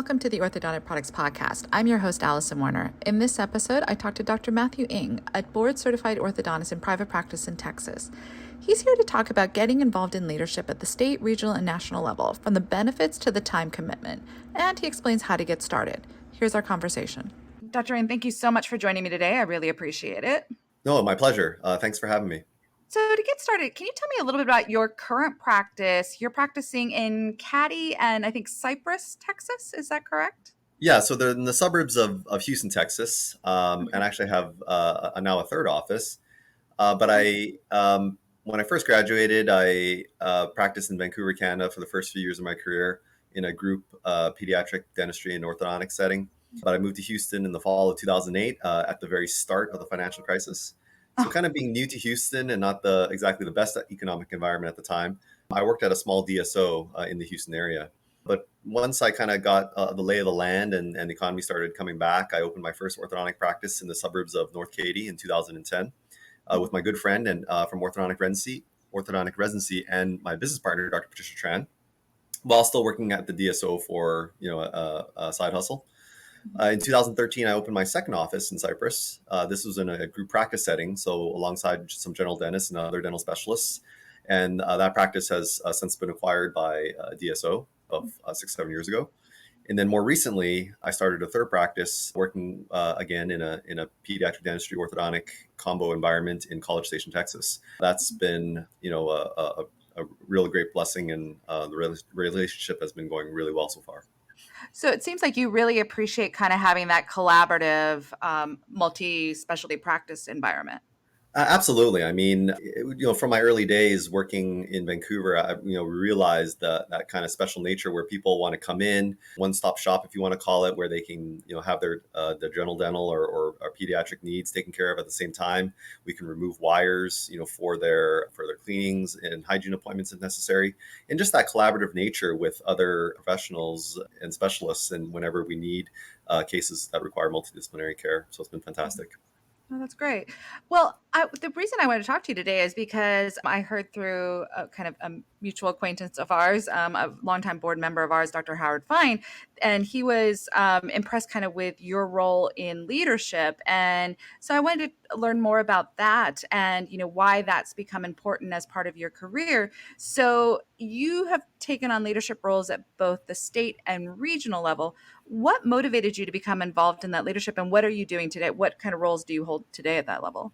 welcome to the Orthodontic Products Podcast. I'm your host, Allison Warner. In this episode, I talked to Dr. Matthew Ng, a board-certified orthodontist in private practice in Texas. He's here to talk about getting involved in leadership at the state, regional, and national level, from the benefits to the time commitment, and he explains how to get started. Here's our conversation. Dr. Ng, thank you so much for joining me today. I really appreciate it. No, my pleasure. Thanks for having me. So to get started, can you tell me a little bit about your current practice? You're practicing in Caddy and I think Cypress, Texas. Is that correct? Yeah, so they're in the suburbs of Houston, Texas, and actually have now a third office. When I first graduated, I practiced in Vancouver, Canada for the first few years of my career in a group pediatric dentistry and orthodontic setting. But I moved to Houston in the fall of 2008 at the very start of the financial crisis. So kind of being new to Houston and not exactly the best economic environment at the time, I worked at a small DSO in the Houston area. But once I kind of got the lay of the land and the economy started coming back, I opened my first orthodontic practice in the suburbs of North Katy in 2010 with my good friend and from Orthodontic Residency and my business partner, Dr. Patricia Tran, while still working at the DSO for a side hustle. In 2013, I opened my second office in Cypress. This was in a group practice setting, so alongside some general dentists and other dental specialists. And that practice has since been acquired by DSO of 6-7 years ago. And then more recently, I started a third practice working again in a pediatric dentistry orthodontic combo environment in College Station, Texas. That's been a real great blessing, and the relationship has been going really well so far. So it seems like you really appreciate kind of having that collaborative, multi-specialty practice environment. Absolutely. I mean, from my early days working in Vancouver, I realized that kind of special nature where people want to come in, one-stop shop, if you want to call it, where they can, have their general dental or pediatric needs taken care of at the same time. We can remove wires, for their cleanings and hygiene appointments if necessary, and just that collaborative nature with other professionals and specialists, and whenever we need cases that require multidisciplinary care. So it's been fantastic. Oh, that's great. Well, the reason I wanted to talk to you today is because I heard through a kind of a mutual acquaintance of ours, a longtime board member of ours, Dr. Howard Fine, and he was impressed kind of with your role in leadership. And so I wanted to learn more about that and, why that's become important as part of your career. So you have taken on leadership roles at both the state and regional level. What motivated you to become involved in that leadership, and what are you doing today? What kind of roles do you hold today at that level?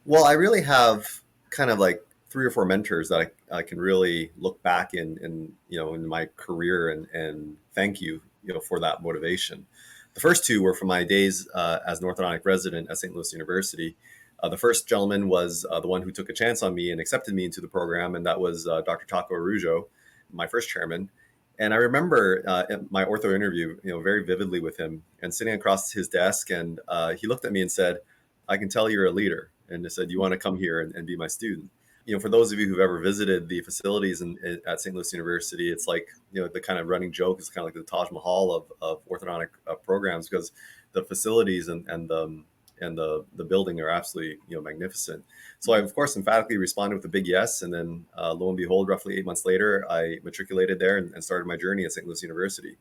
Well, I really have kind of like 3 or 4 mentors that I can really look back in my career and thank you, for that motivation. The first 2 were from my days as an orthodontic resident at St. Louis University. The first gentleman was the one who took a chance on me and accepted me into the program, and that was Dr. Taco Arujo, my first chairman. And I remember my ortho interview, very vividly with him, and sitting across his desk, and he looked at me and said, "I can tell you're a leader." And he said, "You want to come here and be my student?" For those of you who've ever visited the facilities at St. Louis University, it's like, the kind of running joke is kind of like the Taj Mahal of orthodontic programs, because the facilities and the building are absolutely, magnificent. So I, of course, emphatically responded with a big yes. And then lo and behold, roughly 8 months later, I matriculated there and started my journey at St. Louis University.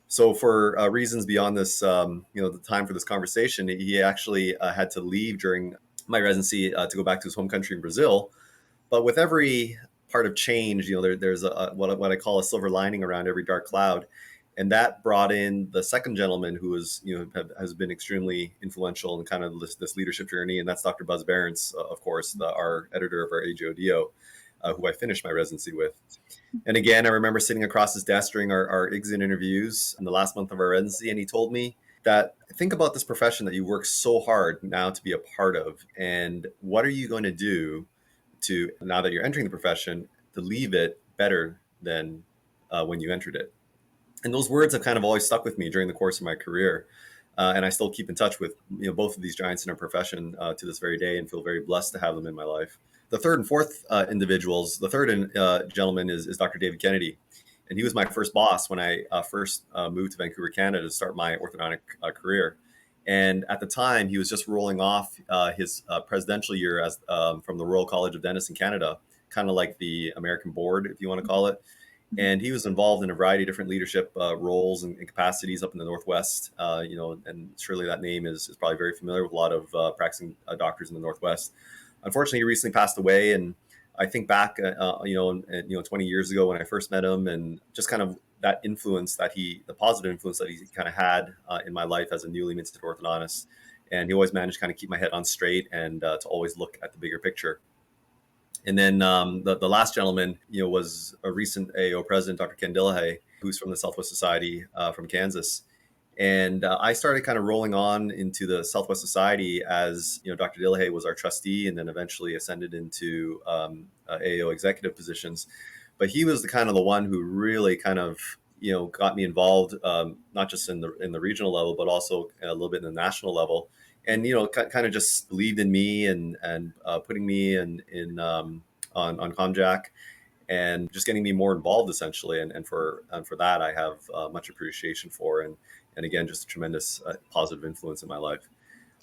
So for reasons beyond this, the time for this conversation, he actually had to leave during my residency to go back to his home country in Brazil. But with every part of change, there's what I call a silver lining around every dark cloud. And that brought in the second gentleman who is, has been extremely influential in kind of this leadership journey. And that's Dr. Buzz Behrens, of course, our editor of our AJODO, who I finished my residency with. And again, I remember sitting across his desk during our exit interviews in the last month of our residency. And he told me that, think about this profession that you work so hard now to be a part of. And what are you going to do to, now that you're entering the profession, to leave it better than when you entered it? And those words have kind of always stuck with me during the course of my career. And I still keep in touch with both of these giants in our profession to this very day, and feel very blessed to have them in my life. The third and fourth individuals, the third gentleman is Dr. David Kennedy. And he was my first boss when I first moved to Vancouver, Canada to start my orthodontic career. And at the time, he was just rolling off his presidential year as from the Royal College of Dentists in Canada, kind of like the American board, if you want to call it. And he was involved in a variety of different leadership roles and capacities up in the Northwest. And surely that name is probably very familiar with a lot of practicing doctors in the Northwest. Unfortunately, he recently passed away, and I think back, 20 years ago when I first met him, and just kind of that influence the positive influence that he kind of had in my life as a newly minted orthodontist. And he always managed to kind of keep my head on straight and to always look at the bigger picture. And then the last gentleman, was a recent AO president, Dr. Ken Dillahay, who's from the Southwest Society from Kansas. And I started kind of rolling on into the Southwest Society as, Dr. Dillahay was our trustee and then eventually ascended into AO executive positions. But he was the kind of the one who really kind of, got me involved, not just in the regional level, but also a little bit in the national level, and kind of just believed in me and putting me on ComJack and just getting me more involved essentially. And for that, I have much appreciation for, and again, just a tremendous positive influence in my life.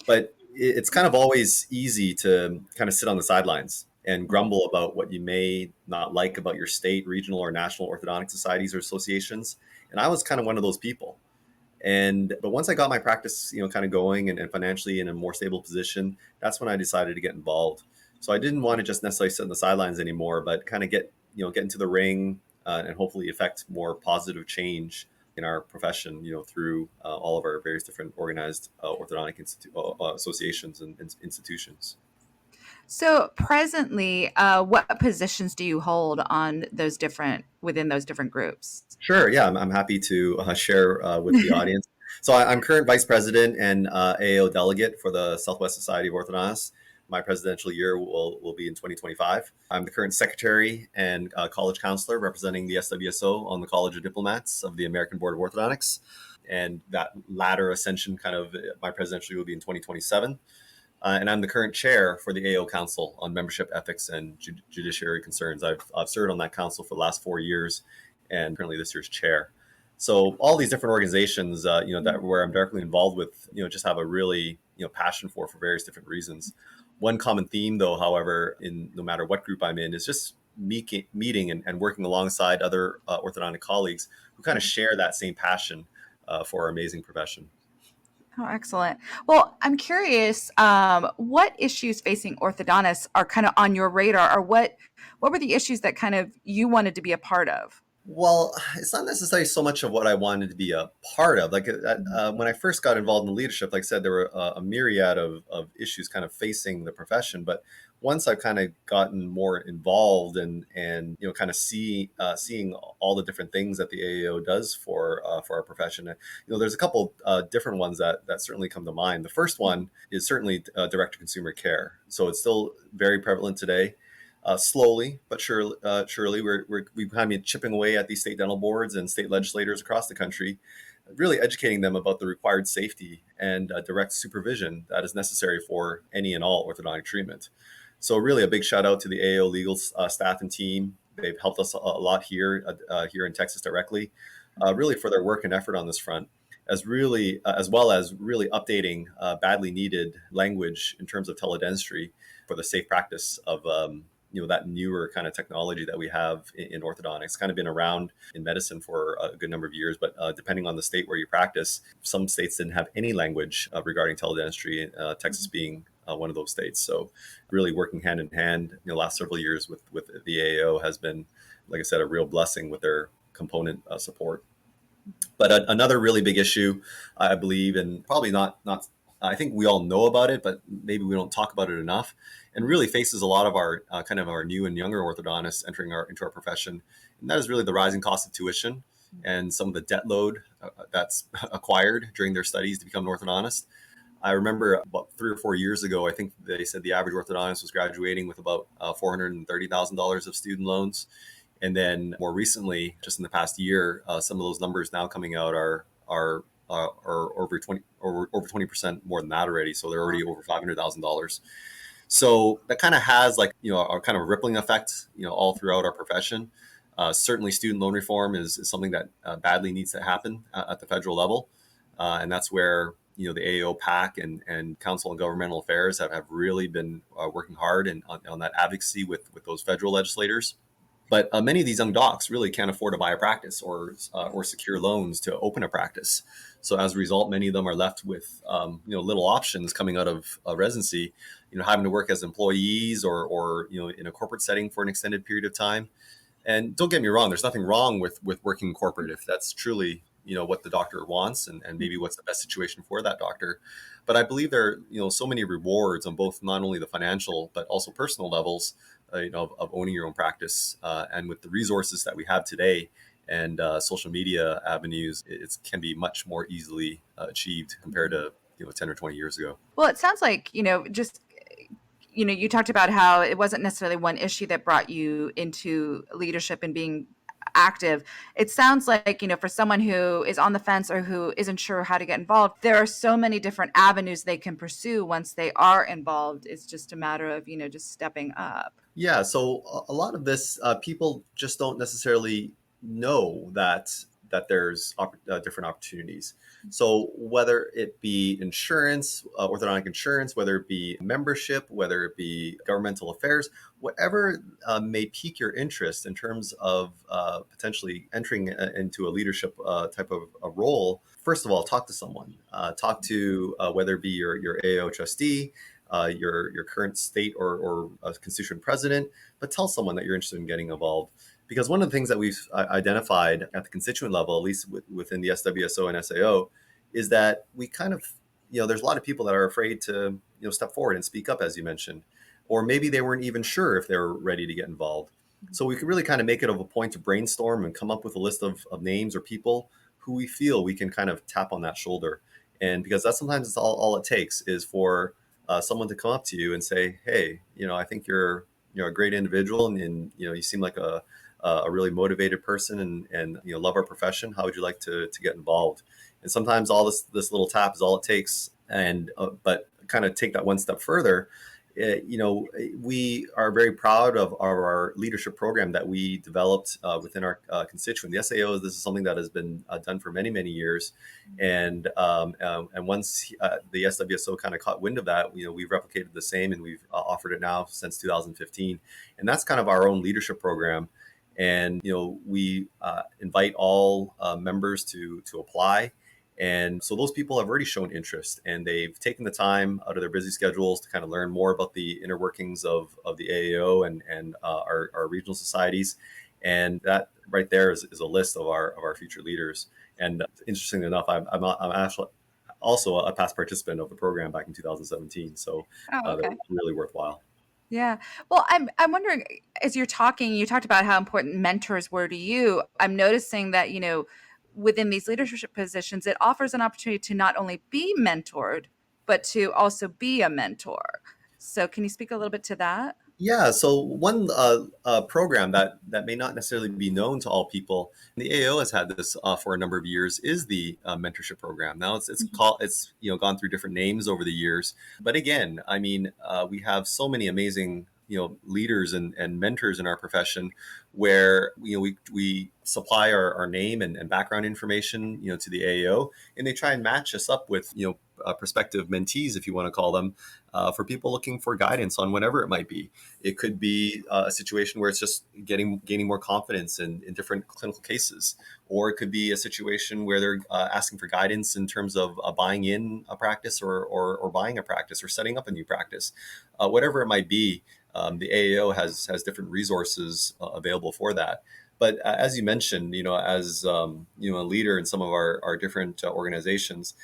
But it's kind of always easy to kind of sit on the sidelines and grumble about what you may not like about your state, regional, or national orthodontic societies or associations. And I was kind of one of those people. But once I got my practice, kind of going and financially in a more stable position, that's when I decided to get involved. So I didn't want to just necessarily sit on the sidelines anymore, but kind of get into the ring and hopefully affect more positive change in our profession, through all of our various different organized orthodontic associations and institutions. So presently, what positions do you hold on within those different groups? Sure. Yeah, I'm happy to share with the audience. So I'm current vice president and AAO delegate for the Southwest Society of Orthodontists. My presidential year will be in 2025. I'm the current secretary and college counselor representing the SWSO on the College of Diplomats of the American Board of Orthodontics. And that latter ascension, kind of my presidential year, will be in 2027. And I'm the current chair for the AO Council on Membership Ethics and Judiciary Concerns. I've served on that council for the last 4 years, and currently this year's chair. So all these different organizations, that where I'm directly involved with, just have a really, passion for various different reasons. One common theme, though, however, in no matter what group I'm in, is just meeting and working alongside other orthodontic colleagues who kind of share that same passion for our amazing profession. Oh, excellent. Well, I'm curious, what issues facing orthodontists are kind of on your radar, or what were the issues that kind of you wanted to be a part of? Well, it's not necessarily so much of what I wanted to be a part of. Like when I first got involved in leadership, like I said, there were a myriad of issues kind of facing the profession. But once I've kind of gotten more involved and kind of seeing all the different things that the AAO does for our profession, there's a couple different ones that certainly come to mind. The first one is certainly direct to consumer care. So it's still very prevalent today. Slowly but surely, we've kind of been chipping away at these state dental boards and state legislators across the country, really educating them about the required safety and direct supervision that is necessary for any and all orthodontic treatment. So, really, a big shout out to the AAO legal staff and team. They've helped us a lot here in Texas directly, really for their work and effort on this front, as well as really updating badly needed language in terms of teledentistry for the safe practice of that newer kind of technology that we have in orthodontics. It's kind of been around in medicine for a good number of years, but depending on the state where you practice, some states didn't have any language regarding teledentistry, Texas being one of those states. So really working hand in hand the last several years with the AAO has been, like I said, a real blessing with their component support. But another really big issue, I believe, and probably not, I think we all know about it, but maybe we don't talk about it enough, and really faces a lot of our kind of our new and younger orthodontists entering into our profession. And that is really the rising cost of tuition and some of the debt load that's acquired during their studies to become an orthodontist. I remember about 3 or 4 years ago, I think they said the average orthodontist was graduating with about $430,000 of student loans. And then more recently, just in the past year, some of those numbers now coming out are over 20% more than that already. So they're already over $500,000. So that kind of has a kind of rippling effect, all throughout our profession. Certainly, student loan reform is something that badly needs to happen at the federal level, and that's where the AAO PAC and Council on Governmental Affairs have really been working hard on that advocacy with those federal legislators. But many of these young docs really can't afford to buy a practice or secure loans to open a practice. So as a result, many of them are left with little options coming out of residency, having to work as employees or in a corporate setting for an extended period of time. And don't get me wrong, there's nothing wrong with working corporate if that's truly what the doctor wants and maybe what's the best situation for that doctor. But I believe there are so many rewards on both not only the financial but also personal levels of owning your own practice. And with the resources that we have today and social media avenues, it can be much more easily achieved compared to 10 or 20 years ago. Well, it sounds like, just, you talked about how it wasn't necessarily one issue that brought you into leadership and being active. It sounds like, for someone who is on the fence or who isn't sure how to get involved, there are so many different avenues they can pursue once they are involved. It's just a matter of, just stepping up. Yeah, so a lot of this, people just don't necessarily know that there's different opportunities. So whether it be insurance, orthodontic insurance, whether it be membership, whether it be governmental affairs, whatever may pique your interest in terms of potentially entering into a leadership type of a role. First of all, talk to someone. Talk to whether it be your AO trustee, your current state or constituent president, but tell someone that you're interested in getting involved. Because one of the things that we've identified at the constituent level, at least within the SWSO and SAO, is that we kind of, there's a lot of people that are afraid to, step forward and speak up, as you mentioned, or maybe they weren't even sure if they were ready to get involved. So we could really kind of make it of a point to brainstorm and come up with a list of names or people who we feel we can kind of tap on that shoulder. And because that's sometimes it's all it takes is for someone to come up to you and say, hey, I think you're a great individual and you seem like a really motivated person and love our profession. How would you like to get involved? And sometimes all this little tap is all it takes. And but kind of take that one step further. We are very proud of our leadership program that we developed within our constituent. The SAO, this is something that has been done for many, many years. And once the SWSO kind of caught wind of that, we've replicated the same and we've offered it now since 2015. And that's kind of our own leadership program. And, we invite all members to apply. And so those people have already shown interest and they've taken the time out of their busy schedules to kind of learn more about the inner workings of the AAO and our regional societies. And that right there is a list of our future leaders. And interestingly enough, I'm actually also a past participant of the program back in 2017. So Oh, that okay. was really worthwhile. Yeah. Well, I'm wondering, as you're talking, you talked about how important mentors were to you. I'm noticing that, within these leadership positions, it offers an opportunity to not only be mentored, but to also be a mentor. So can you speak a little bit to that? Yeah, so one program that may not necessarily be known to all people, the AO has had this for a number of years, is the mentorship program. Now it's gone through different names over the years, but again, I mean, we have so many amazing leaders and mentors in our profession, where we supply our name and background information to the AO, and they try and match us up with prospective mentees, if you want to call them, for people looking for guidance on whatever it might be. It could be a situation where it's just gaining more confidence in different clinical cases, or it could be a situation where they're asking for guidance in terms of buying in a practice or buying a practice or setting up a new practice. Whatever it might be, the AAO has different resources available for that. But as you mentioned, as a leader in some of our different organizations,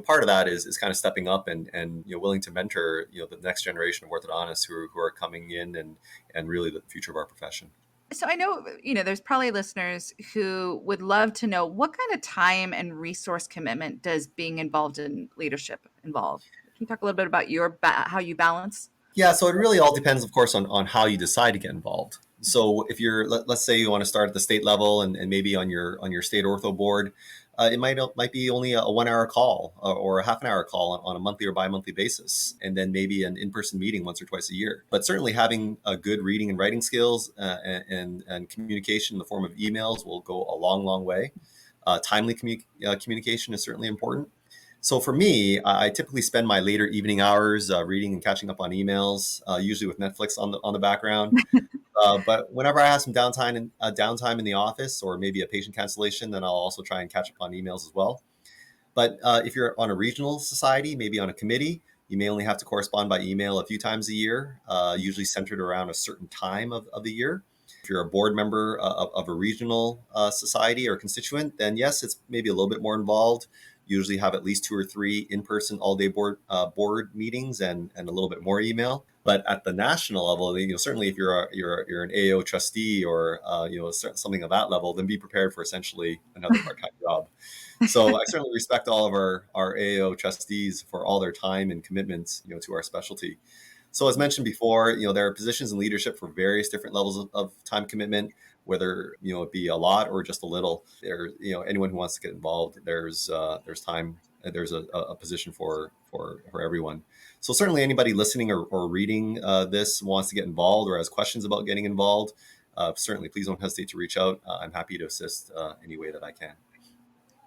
part of that is kind of stepping up and willing to mentor the next generation of orthodontists who are coming in and really the future of our profession. So I know, there's probably listeners who would love to know what kind of time and resource commitment does being involved in leadership involve? Can you talk a little bit about how you balance? Yeah, so it really all depends, of course, on how you decide to get involved. So if let's say you want to start at the state level and maybe on your state ortho board, it might be only a 1 hour call or a half an hour call on a monthly or bi-monthly basis, and then maybe an in-person meeting once or twice a year. But certainly having a good reading and writing skills and communication in the form of emails will go a long, long way. Timely communication is certainly important. So for me, I typically spend my later evening hours reading and catching up on emails, usually with Netflix on the background. But whenever I have some downtime in the office or maybe a patient cancellation, then I'll also try and catch up on emails as well. But if you're on a regional society, maybe on a committee, you may only have to correspond by email a few times a year, usually centered around a certain time of the year. If you're a board member of a regional society or constituent, then yes, it's maybe a little bit more involved. Usually have at least two or three in-person all-day board meetings and a little bit more email. But at the national level, certainly if you're an AO trustee or something of that level, then be prepared for essentially another part-time job. So I certainly respect all of our AAO trustees for all their time and commitments, to our specialty. So as mentioned before, there are positions in leadership for various different levels of time commitment, whether, it be a lot or just a little. There, anyone who wants to get involved, there's time, there's a position for everyone. So certainly anybody listening or reading this wants to get involved or has questions about getting involved, certainly please don't hesitate to reach out. I'm happy to assist any way that I can.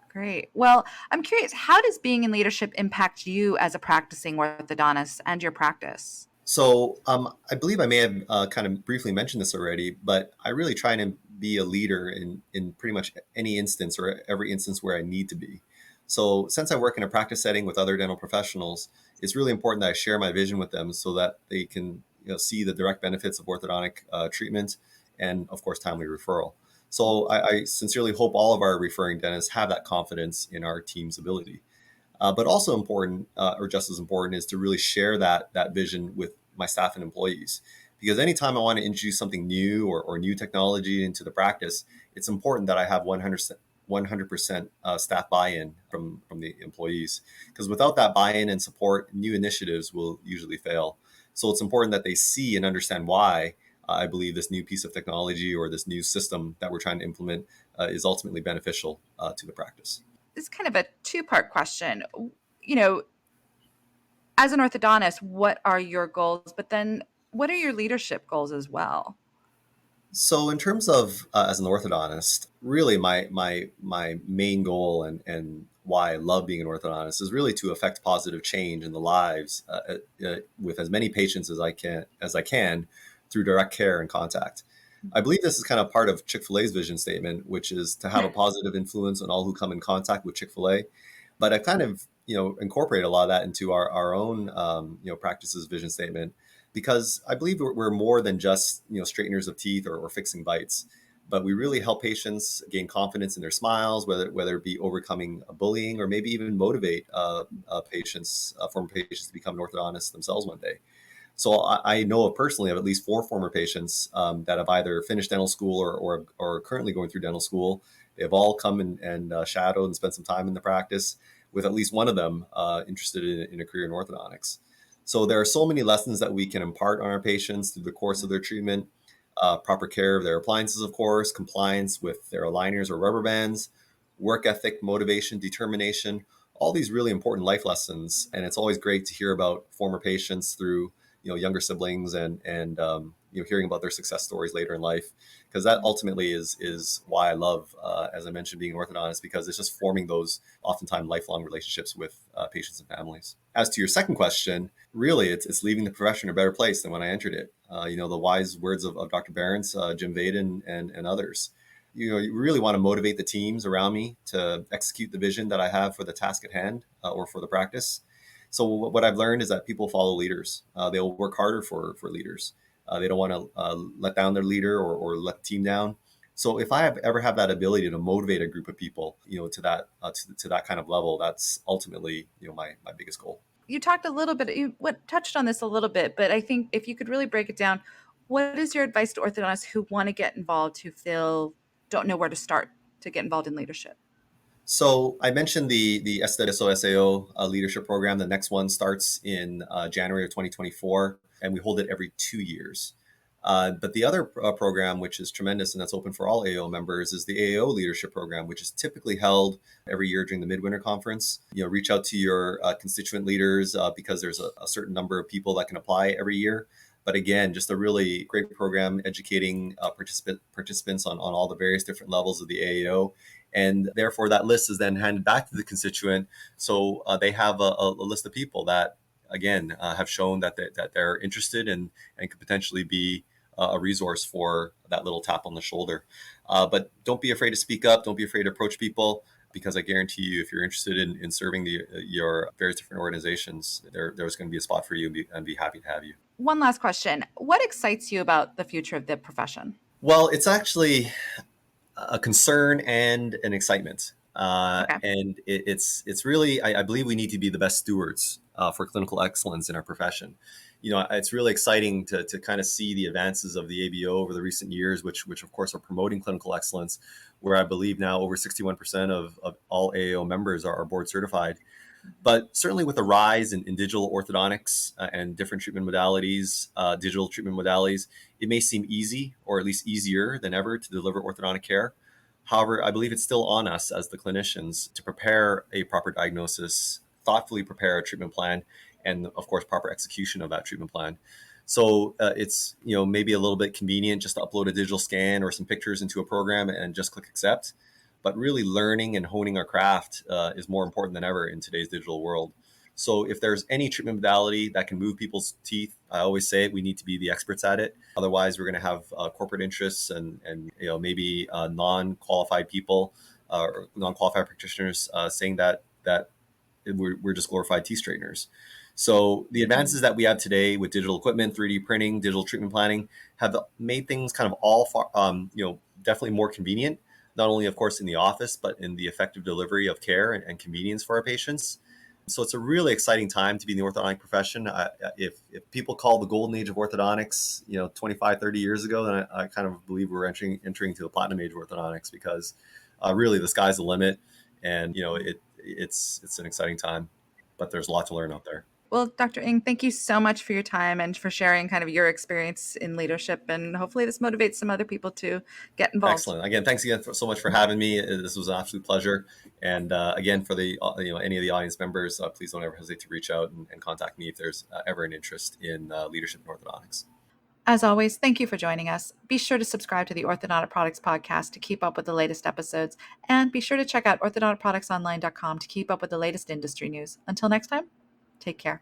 Great. Well, I'm curious, how does being in leadership impact you as a practicing orthodontist and your practice? So I believe I may have kind of briefly mentioned this already, but I really try to be a leader in pretty much any instance or every instance where I need to be. So since I work in a practice setting with other dental professionals, it's really important that I share my vision with them so that they can see the direct benefits of orthodontic treatment and, of course, timely referral. So I sincerely hope all of our referring dentists have that confidence in our team's ability. But also important, or just as important, is to really share that vision with my staff and employees. Because anytime I want to introduce something new or new technology into the practice, it's important that I have 100% staff buy-in from the employees. Because without that buy-in and support, new initiatives will usually fail. So it's important that they see and understand why I believe this new piece of technology or this new system that we're trying to implement is ultimately beneficial to the practice. This is kind of a two-part question. You know, as an orthodontist, what are your goals? But then what are your leadership goals as well? So, in terms of as an orthodontist, really my main goal and why I love being an orthodontist is really to affect positive change in the lives with as many patients as I can through direct care and contact. I believe this is kind of part of Chick-fil-A's vision statement, which is to have a positive influence on all who come in contact with Chick-fil-A. But I kind of incorporate a lot of that into our own practices vision statement because I believe we're more than just straighteners of teeth or fixing bites, but we really help patients gain confidence in their smiles, whether it be overcoming bullying or maybe even motivate former patients to become an orthodontist themselves one day. So I know personally of at least four former patients that have either finished dental school or are currently going through dental school. They've all come and shadowed and spent some time in the practice with at least one of them interested in a career in orthodontics. So there are so many lessons that we can impart on our patients through the course of their treatment. Proper care of their appliances, of course, compliance with their aligners or rubber bands, work ethic, motivation, determination, all these really important life lessons. And it's always great to hear about former patients through younger siblings and hearing about their success stories later in life, because that ultimately is why I love, as I mentioned, being an orthodontist, because it's just forming those oftentimes lifelong relationships with patients and families. As to your second question, really it's leaving the profession in a better place than when I entered it. The wise words of Dr. Behrens, Jim Vaden, and others. You really want to motivate the teams around me to execute the vision that I have for the task at hand or for the practice. So what I've learned is that people follow leaders. They'll work harder for leaders. They don't want to let down their leader or let the team down. So if I ever have that ability to motivate a group of people, to that kind of level, that's ultimately my biggest goal. You talked a little bit, touched on this a little bit, but I think if you could really break it down, what is your advice to orthodontists who want to get involved, who feel don't know where to start to get involved in leadership? So I mentioned the SAO leadership program. The next one starts in January of 2024, and we hold it every 2 years. But the other program, which is tremendous and that's open for all AO members, is the AO leadership program, which is typically held every year during the Midwinter Conference. Reach out to your constituent leaders because there's a certain number of people that can apply every year. But again, just a really great program educating participants on all the various different levels of the AAO. And therefore, that list is then handed back to the constituent. So they have a list of people that, again, have shown that they're interested and could potentially be a resource for that little tap on the shoulder. But don't be afraid to speak up. Don't be afraid to approach people, because I guarantee you, if you're interested in serving your various different organizations, there's going to be a spot for you, and be happy to have you. One last question. What excites you about the future of the profession? Well, it's actually a concern and an excitement. Okay. And it's really, I believe we need to be the best stewards for clinical excellence in our profession. It's really exciting to kind of see the advances of the ABO over the recent years, which of course are promoting clinical excellence, where I believe now over 61% of all AAO members are board certified. But certainly with the rise in digital orthodontics and different treatment modalities, digital treatment modalities, it may seem easy, or at least easier than ever, to deliver orthodontic care. However, I believe it's still on us as the clinicians to prepare a proper diagnosis, thoughtfully prepare a treatment plan, and of course, proper execution of that treatment plan. So it's maybe a little bit convenient just to upload a digital scan or some pictures into a program and just click accept. But really learning and honing our craft is more important than ever in today's digital world. So if there's any treatment modality that can move people's teeth, I always say we need to be the experts at it. Otherwise, we're going to have corporate interests and maybe non-qualified people or non-qualified practitioners saying that we're just glorified teeth straighteners. So the advances that we have today with digital equipment, 3D printing, digital treatment planning have made things kind of definitely more convenient, not only, of course, in the office, but in the effective delivery of care and convenience for our patients. So it's a really exciting time to be in the orthodontic profession. If people call the golden age of orthodontics, 25, 30 years ago, then I kind of believe we're entering into the platinum age of orthodontics, because really the sky's the limit. And, it's an exciting time, but there's a lot to learn out there. Well, Dr. Ng, thank you so much for your time and for sharing kind of your experience in leadership. And hopefully this motivates some other people to get involved. Excellent. Again, thanks again so much for having me. This was an absolute pleasure. And again, for the any of the audience members, please don't ever hesitate to reach out and contact me if there's ever an interest in leadership in orthodontics. As always, thank you for joining us. Be sure to subscribe to the Orthodontic Products Podcast to keep up with the latest episodes. And be sure to check out orthodonticproductsonline.com to keep up with the latest industry news. Until next time, take care.